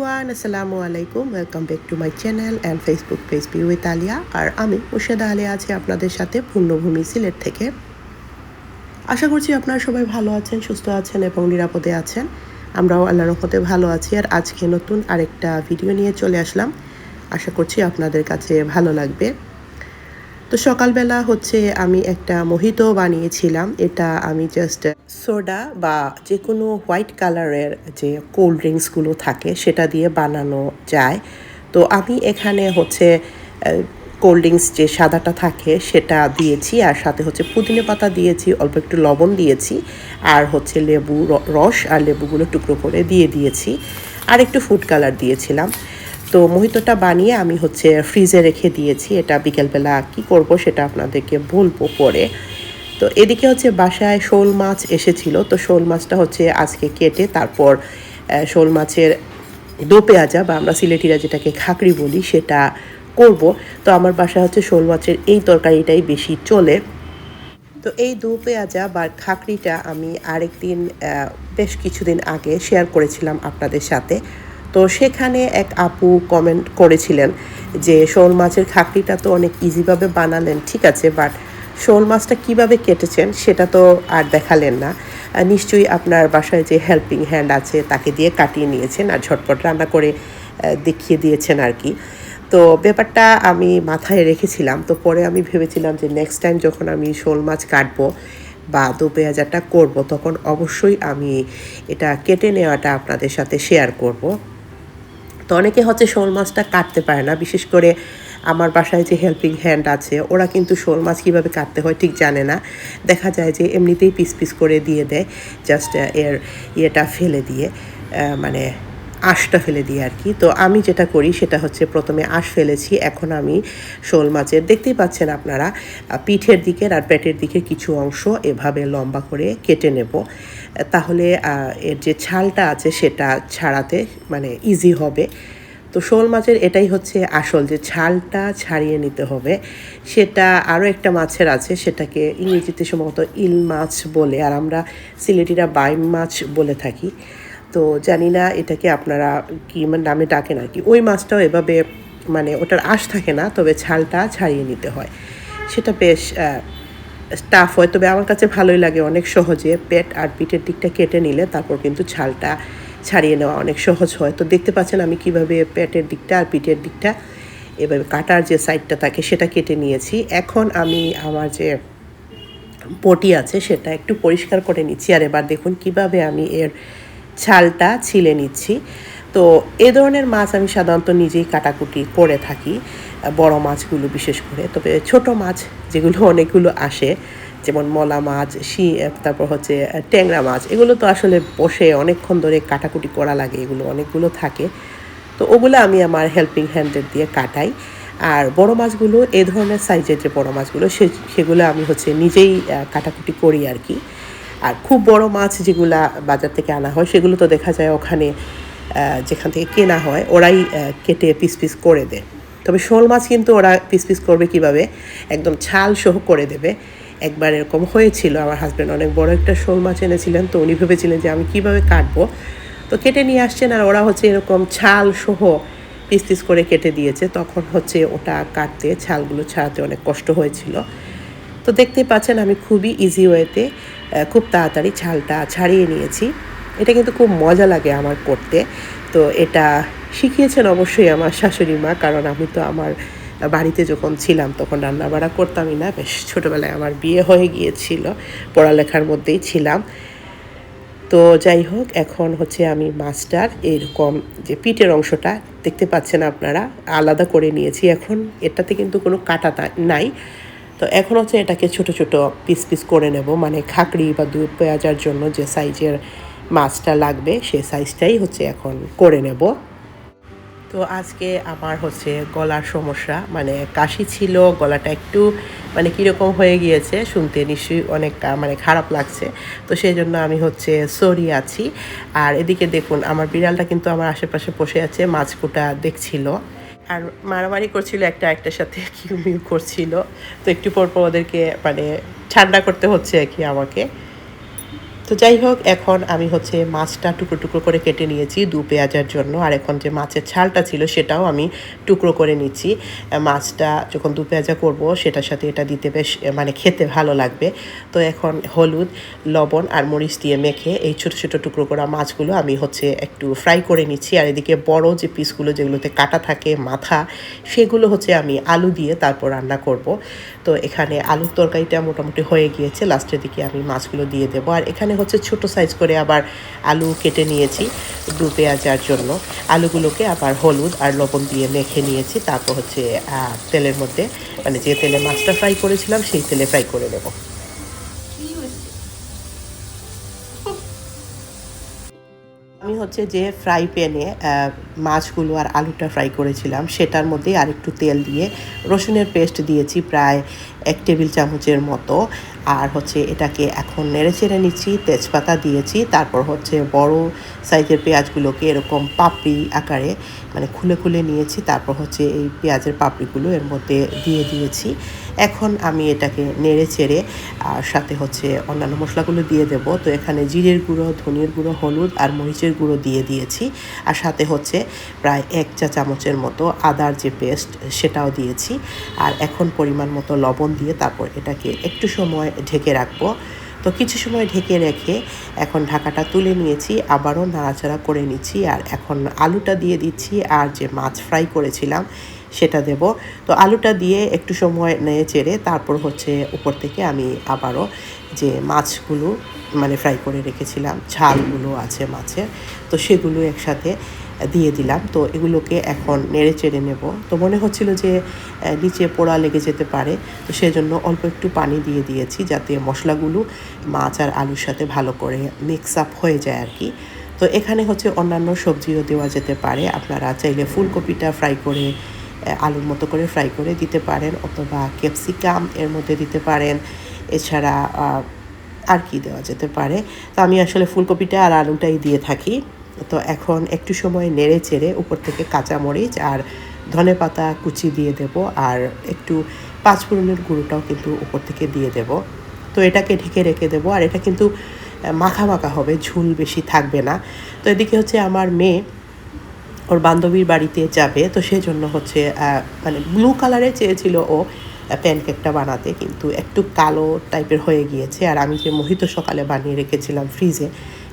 Everyone, আসসালামু আলাইকুম। Welcome back to my channel and Facebook page be with Alia. আর আমি মুর্শেদা আলিয়া আছি আপনাদের সাথে পূর্ণভূমি সিলেট থেকে। আশা করছি আপনারা সবাই ভালো আছেন, সুস্থ আছেন এবং নিরাপদে আছেন। আমরাও আল্লাহর রহমতে ভালো আছি। আর আজকে নতুন আরেকটা ভিডিও নিয়ে চলে আসলাম। আশা করছি আপনাদের কাছে ভালো লাগবে। তো সকালবেলা আমি একটা মোহিতো বানিয়েছিলাম। এটা আমি জাস্ট সোডা বা যে কোনো হোয়াইট কালারের যে কোল্ড ড্রিঙ্কসগুলো থাকে সেটা দিয়ে বানানো যায়। তো আমি এখানে কোল্ড ড্রিঙ্কস যে সাদাটা থাকে সেটা দিয়েছি, আর সাথে পুদিনা পাতা দিয়েছি, অল্প একটু লবণ দিয়েছি, আর লেবু রস আর লেবুগুলো টুকরো করে দিয়েছি, আর একটু ফুড কালার দিয়েছিলাম। তো মোহিতোটা বানিয়ে আমি ফ্রিজে রেখে দিয়েছি। এটা বিকেলবেলা কি করব সেটা আপনাদেরকে বলবো পরে। তো এদিকে বাসায় শোল মাছ এসেছিল। তো শোল মাছটা আজকে কেটে তারপর শোল মাছের দো পেঁয়াজা বা আমরা সিলেটিরা যেটাকে খাকড়ি বলি সেটা করব। তো আমার বাসায় শোল মাছের এই তরকারিটাই বেশি চলে। তো এই দো পেঁয়াজা বা খাকড়িটা আমি আরেকদিন বেশ কিছুদিন আগে শেয়ার করেছিলাম আপনাদের সাথে। তো সেখানে এক আপু কমেন্ট করেছিলেন যে শোল মাছের খাকড়িটা তো অনেক ইজিভাবে বানালেন, ঠিক আছে, বাট শোল মাছটা কীভাবে কেটেছেন সেটা তো আর দেখালেন না। নিশ্চয়ই আপনার বাসায় যে হেল্পিং হ্যান্ড আছে তাকে দিয়ে কাটিয়ে নিয়েছেন আর ঝটপট রান্না করে দেখিয়ে দিয়েছেন আর কি। তো ব্যাপারটা আমি মাথায় রেখেছিলাম। তো পরে আমি ভেবেছিলাম যে নেক্সট টাইম যখন আমি শোল মাছ কাটবো বা দো পেঁয়াজাটা করবো তখন অবশ্যই আমি এটা কেটে নেওয়াটা আপনাদের সাথে শেয়ার করব। তো অনেকে শোল মাছটা কাটতে পারে না, বিশেষ করে আমার বাসায় যে হেল্পিং হ্যান্ড আছে ওরা কিন্তু শোল মাছ কীভাবে কাটতে হয় ঠিক জানে না। দেখা যায় যে এমনিতেই পিস পিস করে দিয়ে দেয়, জাস্ট এর ইয়েটা ফেলে দিয়ে, মানে আঁশটা ফেলে দিয়ে আর কি। তো আমি যেটা করি সেটা প্রথমে আঁশ ফেলেছি, এখন আমি শোল মাছের দেখতেই পাচ্ছেন আপনারা পিঠের দিকের আর পেটের দিকের কিছু অংশ এভাবে লম্বা করে কেটে নেব। তাহলে এর যে ছালটা আছে সেটা ছাড়াতে মানে ইজি হবে। তো শোল মাছের এটাই আসল, যে ছালটা ছাড়িয়ে নিতে হবে। সেটা আরও একটা মাছের আছে, সেটাকে ইংরেজিতে সম্ভবত ইল মাছ বলে, আর আমরা সিলেটিরা বাইম মাছ বলে থাকি। তো জানি না এটাকে আপনারা কী নামে ডাকেন আর কি। ওই মাছটাও এভাবে মানে ওটার আঁশ থাকে না, তবে ছালটা ছাড়িয়ে নিতে হয়। সেটা বেশ টাফ হয়, তবে আমার কাছে ভালোই লাগে। অনেক সহজে পেট আর পিঠের দিকটা কেটে নিলে তারপর কিন্তু ছালটা ছাড়িয়ে নেওয়া অনেক সহজ হয়। তো দেখতে পাচ্ছেন আমি কিভাবে পেটের দিকটা আর পিঠের দিকটা এভাবে কাটার যে সাইডটা থাকে সেটা কেটে নিয়েছি। এখন আমি আমার যে বটি আছে সেটা একটু পরিষ্কার করে নিচ্ছি, আর এবার দেখুন কিভাবে আমি এর ছালটা ছিলে নিচ্ছি। তো এ ধরনের মাছ আমি সাধারণত নিজেই কাটাকুটি করে থাকি, বড় মাছগুলো বিশেষ করে। তবে ছোট মাছ যেগুলো অনেকগুলো আসে, যেমন মলা মাছ, তারপর ট্যাংরা মাছ, এগুলো তো আসলে বসে অনেকক্ষণ ধরে কাটাকুটি করা লাগে, এগুলো অনেকগুলো থাকে। তো ওগুলো আমি আমার হেল্পিং হ্যান্ডের দিয়ে কাটাই। আর বড় মাছগুলো, এ ধরনের সাইজের যে বড় মাছগুলো সেগুলো আমি নিজেই কাটাকুটি করি আর কি। আর খুব বড় মাছ যেগুলা বাজার থেকে আনা হয় সেগুলো তো দেখা যায় ওখানে যেখান থেকে কেনা হয় ওরাই কেটে পিস পিস করে দেয়। তবে শোল মাছ কিন্তু ওরা পিস পিস করবে কিভাবে, একদম ছাল সহ করে দেবে। একবার এরকম হয়েছিল, আমার হাজব্যান্ড অনেক বড় একটা শোল মাছ এনেছিলেন, তো উনি ভেবেছিলেন যে আমি কিভাবে কাটবো। তো কেটে নিয়ে আসছেন আর ওরা এরকম ছাল সহ পিস পিস করে কেটে দিয়েছে। তখন ওটা কাটতে, ছালগুলো ছাড়াতে অনেক কষ্ট হয়েছিল। তো দেখতেই পাচ্ছেন আমি খুবই ইজি ওয়েতে খুব তাড়াতাড়ি ছালটা ছাড়িয়ে নিয়েছি। এটা কিন্তু খুব মজা লাগে আমার করতে। তো এটা শিখিয়েছেন অবশ্যই আমার শাশুড়ি মা, কারণ আমি তো আমার বাড়িতে যখন ছিলাম তখন রান্নাবাড়া করতামই না। বেশ ছোটোবেলায় আমার বিয়ে হয়ে গিয়েছিল, পড়ালেখার মধ্যেই ছিলাম। তো যাই হোক, এখন আমি মাছটার এরকম যে পিঠের অংশটা দেখতে পাচ্ছেন আপনারা আলাদা করে নিয়েছি। এখন এটাতে কিন্তু কোনো কাটা নাই। তো এখন এটাকে ছোট ছোট পিস পিস করে নেব, মানে খাকড়ি বা দু পেঁয়াজার জন্য যে সাইজের মাছটা লাগবে সেই সাইজটাই এখন করে নেব। তো আজকে আমার গলার সমস্যা, মানে কাশি ছিল, গলাটা একটু মানে কীরকম হয়ে গিয়েছে, শুনতে নিশ্চয়ই অনেক মানে খারাপ লাগছে। তো সেই জন্য আমি সরি আছি। আর এদিকে দেখুন আমার বিড়ালটা কিন্তু আমার আশেপাশে বসে আছে, মাছ কোটা দেখছিল আর মারামারি করছিল, একটার সাথে কিউমিউ করছিল। তো একটু পর ওদেরকে মানে ঠান্ডা করতে হচ্ছে আর কি আমাকে। তো যাই হোক, এখন আমি হচ্ছে মাছটা টুকরো টুকরো করে কেটে নিয়েছি দু পেঁয়াজের জন্য। আর এখন যে মাছের ছালটা ছিল সেটাও আমি টুকরো করে নিচ্ছি। মাছটা যখন দু পেঁয়াজা করব সেটার সাথে এটা দিতে বেশ মানে খেতে ভালো লাগবে। তো এখন হলুদ, লবণ আর মরিচ দিয়ে মেখে এই ছোটো ছোটো টুকরো করা মাছগুলো আমি হচ্ছে একটু ফ্রাই করে নিচ্ছি। আর এদিকে বড় যে পিসগুলো যেগুলোতে কাটা থাকে মাথা, সেগুলো হচ্ছে আমি আলু দিয়ে তারপর রান্না করব। তো এখানে আলুর তরকারিটা মোটামুটি হয়ে গিয়েছে, লাস্টের দিকে আমি মাছগুলো দিয়ে দেবো। আর এখানে হচ্ছে ছোটো সাইজ করে আবার আলু কেটে নিয়েছি দু পেঁয়াজার জন্য। আলুগুলোকে আবার হলুদ আর লবণ দিয়ে মেখে নিয়েছি, তারপর হচ্ছে তেলের মধ্যে মানে যে তেলে মাছটা ফ্রাই করেছিলাম সেই তেলে ফ্রাই করে নেব। আমি হচ্ছে যে ফ্রাই প্যানে মাছগুলো আর আলুটা ফ্রাই করেছিলাম সেটার মধ্যে আরেকটু তেল দিয়ে রসুনের পেস্ট দিয়েছি প্রায় 1 টেবিল চামচের মতো। আর হচ্ছে এটাকে এখন নেড়ে চেড়ে নিচ্ছি, তেজপাতা দিয়েছি, তারপর হচ্ছে বড় সাইজের পেঁয়াজগুলোকে এরকম পাপড়ি আকারে মানে খুলে খুলে নিয়েছি, তারপর হচ্ছে এই পেঁয়াজের পাপড়িগুলো এর মধ্যে দিয়ে দিয়েছি। এখন আমি এটাকে নেড়ে চেড়ে আর সাথে হচ্ছে অন্যান্য মশলাগুলো দিয়ে দেব। তো এখানে জিরের গুঁড়ো, ধনিয়ার গুঁড়ো, হলুদ আর মরিচের গুঁড়ো দিয়ে দিয়েছি। আর সাথে হচ্ছে প্রায় 1 চা চামচের মতো আদার যে পেস্ট সেটাও দিয়েছি। আর এখন পরিমাণ মতো লবণ দিয়ে তারপর এটাকে একটু সময় ঢেকে রাখবো। তো কিছু সময় ঢেকে রেখে এখন ঢাকাটা তুলে নিয়েছি, আবারও নাড়াচাড়া করে নিচ্ছি। আর এখন আলুটা দিয়ে দিচ্ছি আর যে মাছ ফ্রাই করেছিলাম সেটা দেব। তো আলুটা দিয়ে একটু সময় নেড়ে চেড়ে তারপর হচ্ছে উপর থেকে আমি আবারও যে মাছগুলো মানে ফ্রাই করে রেখেছিলাম, ঝালগুলো আছে মাছের, তো সেগুলো একসাথে দিয়ে দিলাম। তো এগুলোকে এখন নেড়ে চেড়ে নেব। তো মনে হচ্ছিল যে নিচে পোড়া লেগে যেতে পারে, তো সেজন্য অল্প একটু পানি দিয়ে দিয়েছি যাতে মশলাগুলো মাছ আর আলুর সাথে ভালো করে মিক্স আপ হয়ে যায় আর কি। তো এখানে হচ্ছে অন্যান্য সবজিও দেওয়া যেতে পারে, আপনারা চাইলে ফুলকপিটা ফ্রাই করে আলুর মতো করে ফ্রাই করে দিতে পারেন, অথবা ক্যাপসিকাম এর মধ্যে দিতে পারেন। এছাড়া আর কি দেওয়া যেতে পারে, তো আমি আসলে ফুলকপিটা আর আলুটাই দিয়ে থাকি। তো এখন একটু সময় নেড়ে চেড়ে উপর থেকে কাঁচামরিচ আর ধনেপাতা কুচি দিয়ে দেব, আর একটু পাঁচফোড়নের গুঁড়োটাও কিন্তু উপর থেকে দিয়ে দেব। তো এটাকে ঢেকে রেখে দেবো। আর এটা কিন্তু মাখা মাখা হবে, ঝুল বেশি থাকবে না। তো এদিকে হচ্ছে আমার মেয়ে ওর বান্ধবীর বাড়িতে যাবে, তো সেই জন্য হচ্ছে মানে ব্লু কালারে চেয়েছিল ও প্যানকেকটা বানাতে, কিন্তু একটু কালো টাইপের হয়ে গিয়েছে। আর আমি যে মোহিতো সকালে বানিয়ে রেখেছিলাম ফ্রিজে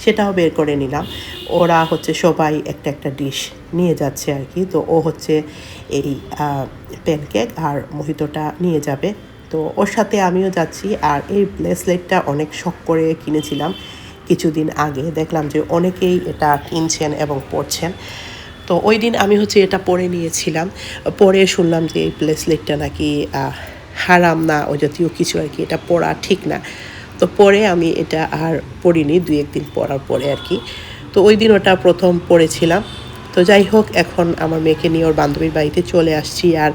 সেটাও বের করে নিলাম। ওরা হচ্ছে সবাই একটা একটা ডিশ নিয়ে যাচ্ছে আর কি। তো ও হচ্ছে এই প্যানকেক আর মোহিতোটা নিয়ে যাবে, তো ওর সাথে আমিও যাচ্ছি। আর এই ব্রেসলেটটা অনেক শখ করে কিনেছিলাম কিছুদিন আগে, দেখলাম যে অনেকেই এটা কিনছেন এবং পরছেন। তো ওই দিন আমি হচ্ছে এটা পরে নিয়েছিলাম, পরে শুনলাম যে এই ব্রেসলেটটা নাকি হারাম না ওই জাতীয় কিছু আর কি, এটা পরা ঠিক না। তো পরে আমি এটা আর পরিনি, 2-1 দিন পরার পরে আর কি। তো ওই দিন ওটা প্রথম পরেছিলাম। তো যাই হোক, এখন আমার মেয়েকে নিয়ে ওর বান্ধবীর বাড়িতে চলে আসছি। আর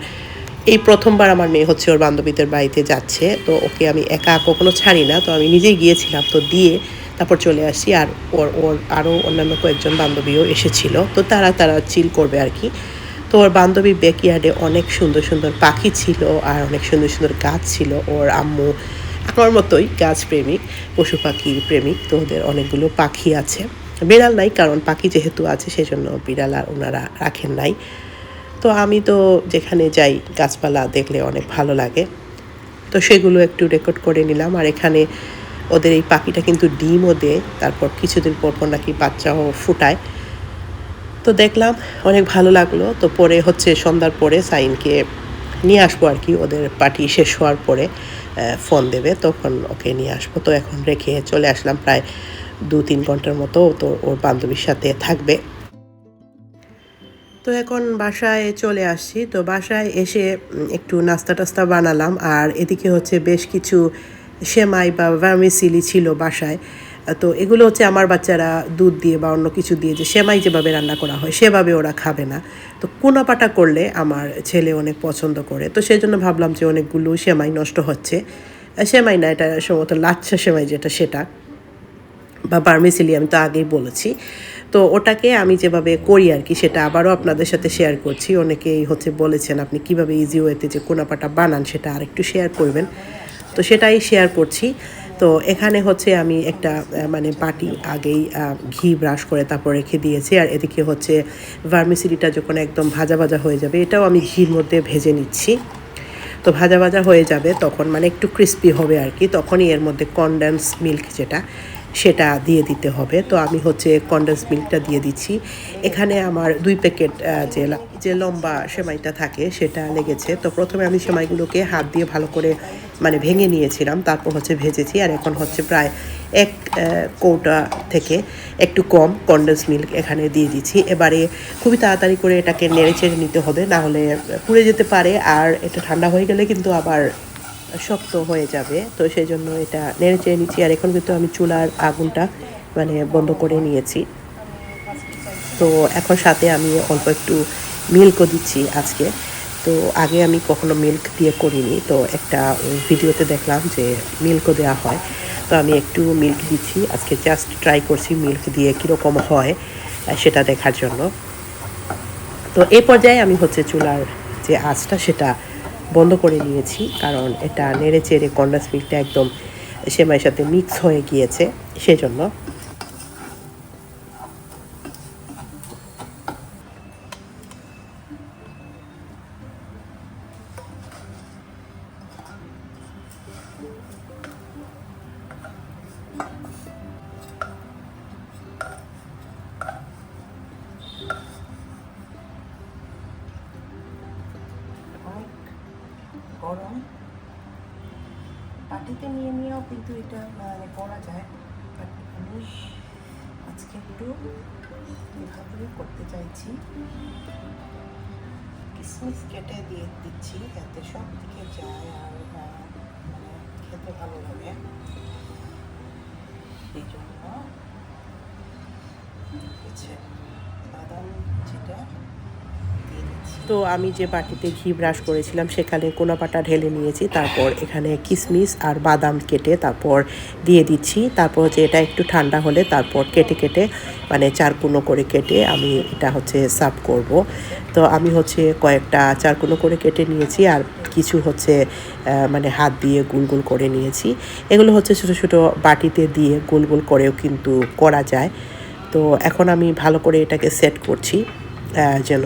এই প্রথমবার আমার মেয়ে হচ্ছে ওর বান্ধবীদের বাড়িতে যাচ্ছে, তো ওকে আমি একা কখনো ছাড়ি না, তো আমি নিজেই গিয়েছিলাম, তো দিয়ে তারপর চলে আসি। আর ওর আরও অন্যান্য কয়েকজন বান্ধবীও এসেছিলো, তো তারা চিল করবে আর কি। তো ওর বান্ধবীর ব্যাকইয়ার্ডে অনেক সুন্দর সুন্দর পাখি ছিল আর অনেক সুন্দর সুন্দর গাছ ছিল। ওর আম্মু আমার মতোই গাছ প্রেমিক, পশু পাখি প্রেমিক, তো ওদের অনেকগুলো পাখি আছে। বিড়াল নাই, কারণ পাখি যেহেতু আছে সেজন্য বিড়াল আর ওনারা রাখেন নাই। তো আমি তো যেখানে যাই গাছপালা দেখলে অনেক ভালো লাগে, তো সেগুলো একটু রেকর্ড করে নিলাম। আর এখানে ওদের এই পাখিটা কিন্তু ডিমও দেয়, তারপর কিছুদিন পর পর নাকি বাচ্চাও ফুটায়। তো দেখলাম অনেক ভালো লাগলো। তো পরে হচ্ছে সন্ধ্যার পরে সাইনকে নিয়ে আসবো আর কি, ওদের পার্টি শেষ হওয়ার পরে ফোন দেবে, তখন ওকে নিয়ে আসবো। তো এখন রেখে চলে আসলাম, প্রায় 2-3 ঘন্টার মতো তো ওর বান্ধবীর সাথে থাকবে। তো এখন বাসায় চলে আসছি। তো বাসায় এসে একটু নাস্তা টাস্তা বানালাম। আর এদিকে হচ্ছে বেশ কিছু সেমাই বা ভার্মিসিলি ছিল বাসায়। তো এগুলো হচ্ছে আমার বাচ্চারা দুধ দিয়ে বা অন্য কিছু দিয়ে যে সেমাই যেভাবে রান্না করা হয় সেভাবে ওরা খাবে না। তো কোনাপাটা করলে আমার ছেলে অনেক পছন্দ করে, তো সেই জন্য ভাবলাম যে অনেকগুলো সেমাই নষ্ট হচ্ছে। সেমাই না, এটা সম্ভবত লাচ্ছা সেমাই যেটা সেটা, বা ভার্মিসেলি আমি তো আগেই বলেছি। তো ওটাকে আমি যেভাবে করি আর কি সেটা আবারও আপনাদের সাথে শেয়ার করছি। অনেকেই হচ্ছে বলেছেন আপনি কিভাবে ইজি ওয়েতে যে কোনাপাটা বানান সেটা আরেকটু শেয়ার করবেন, তো সেটাই শেয়ার করছি। তো তো এখানে হচ্ছে আমি একটা মানে বাটি আগেই ঘি ব্রাশ করে তারপর রেখে দিয়েছি, আর এদিকে হচ্ছে ভার্মিসিলিটা যখন একদম ভাজা ভাজা হয়ে যাবে, এটাও আমি ঘির মধ্যে ভেজে নিচ্ছি। তো ভাজা ভাজা হয়ে যাবে তখন মানে একটু ক্রিস্পি হবে আর কি, তখনই এর মধ্যে কনডেন্স মিল্ক সেটা দিয়ে দিতে হবে। তো আমি হচ্ছে কনডেন্স মিল্কটা দিয়ে দিচ্ছি। এখানে আমার 2 প্যাকেট যে লম্বা সেমাইটা থাকে সেটা লেগেছে। তো প্রথমে আমি সেমাইগুলোকে হাত দিয়ে ভালো করে মানে ভেঙে নিয়েছিলাম, তারপর হচ্ছে ভেজেছি। আর এখন হচ্ছে প্রায় 1 কৌটা থেকে একটু কম কনডেন্স মিল্ক এখানে দিয়ে দিচ্ছি। এবারে খুবই তাড়াতাড়ি করে এটাকে নেড়ে চেড়ে নিতে হবে, না হলে পুড়ে যেতে পারে, আর এটা ঠান্ডা হয়ে গেলে কিন্তু আবার শক্ত হয়ে যাবে। তো সেই জন্য এটা নেড়ে চেড়ে নিচ্ছি। আর এখন কিন্তু আমি চুলার আগুনটা মানে বন্ধ করে নিয়েছি। তো এখন সাথে আমি অল্প একটু মিল্কও দিচ্ছি আজকে। তো আগে আমি কখনো মিল্ক দিয়ে করিনি, তো একটা ভিডিওতে দেখলাম যে মিল্কও দেওয়া হয়। তো আমি একটু মিল্ক দিচ্ছি আজকে, জাস্ট ট্রাই করছি মিল্ক দিয়ে কীরকম হয় সেটা দেখার জন্য। তো এই পর্যায়ে আমি হচ্ছে চুলার যে আঁচটা সেটা বন্ধ করে নিয়েছি, কারণ এটা নেড়ে চেড়ে কনডেন্স মিল্কটা একদম সেমাইয়ের সাথে মিক্স হয়ে গিয়েছে সেজন্য। গরম বাটিতে নিয়েও কিন্তু এটা মানে করা যায়, বাট আমি আজকে একটু এভাবে করতে চাইছি। কিশমিশ কেটে দিয়ে দিচ্ছি যাতে সব দিকে যায় আর মানে খেতে ভালো লাগে, সেই জন্য বাদাম যেটা। তো আমি যে বাটিতে ঘি ব্রাশ করেছিলাম সেখানে কোনাপাটা ঢেলে নিয়েছি, তারপর এখানে কিশমিশ আর বাদাম কেটে তারপর দিয়ে দিচ্ছি। তারপর হচ্ছে এটা একটু ঠান্ডা হলে তারপর কেটে মানে 4 কুনো করে কেটে আমি এটা হচ্ছে সার্ভ করব। তো আমি হচ্ছে কয়েকটা 4 কুনো করে কেটে নিয়েছি, আর কিছু হচ্ছে মানে হাত দিয়ে গোল করে নিয়েছি। এগুলো হচ্ছে ছোটো ছোটো বাটিতে দিয়ে গোল করেও কিন্তু করা যায়। তো এখন আমি ভালো করে এটাকে সেট করছি যেন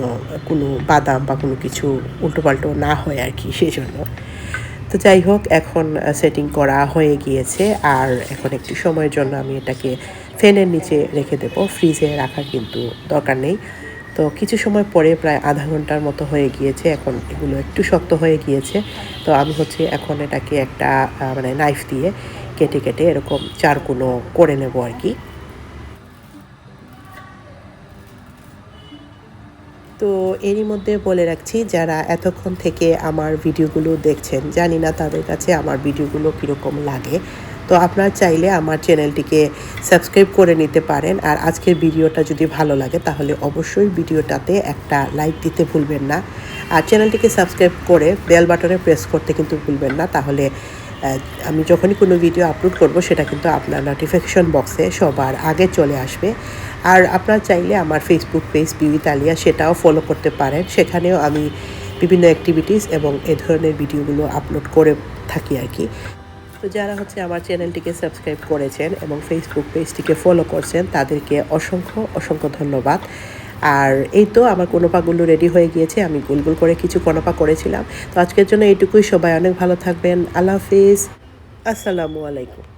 কোনো বাদাম বা কোনো কিছু উল্টোপাল্টো না হয় আর কি, সেই জন্য। তো যাই হোক, এখন সেটিং করা হয়ে গিয়েছে, আর এখন একটু সময়ের জন্য আমি এটাকে ফ্যানের নিচে রেখে দেবো, ফ্রিজে রাখার কিন্তু দরকার নেই। তো কিছু সময় পরে প্রায় আধা ঘন্টার মতো হয়ে গিয়েছে, এখন এগুলো একটু শক্ত হয়ে গিয়েছে। তো আমি হচ্ছে এখন এটাকে একটা মানে নাইফ দিয়ে কেটে এরকম 4 কুনো করে নেব আর কি। তো এরই মধ্যে বলে রাখছি, যারা এতক্ষণ থেকে আমার ভিডিওগুলো দেখছেন, জানি না তাদের কাছে আমার ভিডিওগুলো কীরকম লাগে। তো আপনারা চাইলে আমার চ্যানেলটিকে সাবস্ক্রাইব করে নিতে পারেন। আর আজকের ভিডিওটা যদি ভালো লাগে তাহলে অবশ্যই ভিডিওটাতে একটা লাইক দিতে ভুলবেন না, আর চ্যানেলটিকে সাবস্ক্রাইব করে বেল বাটনে প্রেস করতে কিন্তু ভুলবেন না। তাহলে আমি যখনই কোনো ভিডিও আপলোড করব সেটা কিন্তু আপনার নোটিফিকেশন বক্সে সবার আগে চলে আসবে। আর আপনারা চাইলে আমার Facebook page be with Alia সেটাও ফলো করতে পারেন, সেখানেও আমি বিভিন্ন অ্যাক্টিভিটিস এবং এ ধরনের ভিডিওগুলো আপলোড করে থাকি আর কি। তো যারা হচ্ছে আমার চ্যানেলটিকে সাবস্ক্রাইব করেছেন এবং ফেসবুক পেজটিকে ফলো করছেন তাদেরকে অসংখ্য ধন্যবাদ। আর এই তো আমার কোনোপাগুলো রেডি হয়ে গিয়েছে, আমি গোল করে কিছু কোনোপা করেছিলাম। তো আজকের জন্য এইটুকুই, সবাই অনেক ভালো থাকবেন। আল্লাহ হাফিজ, আসসালামু আলাইকুম।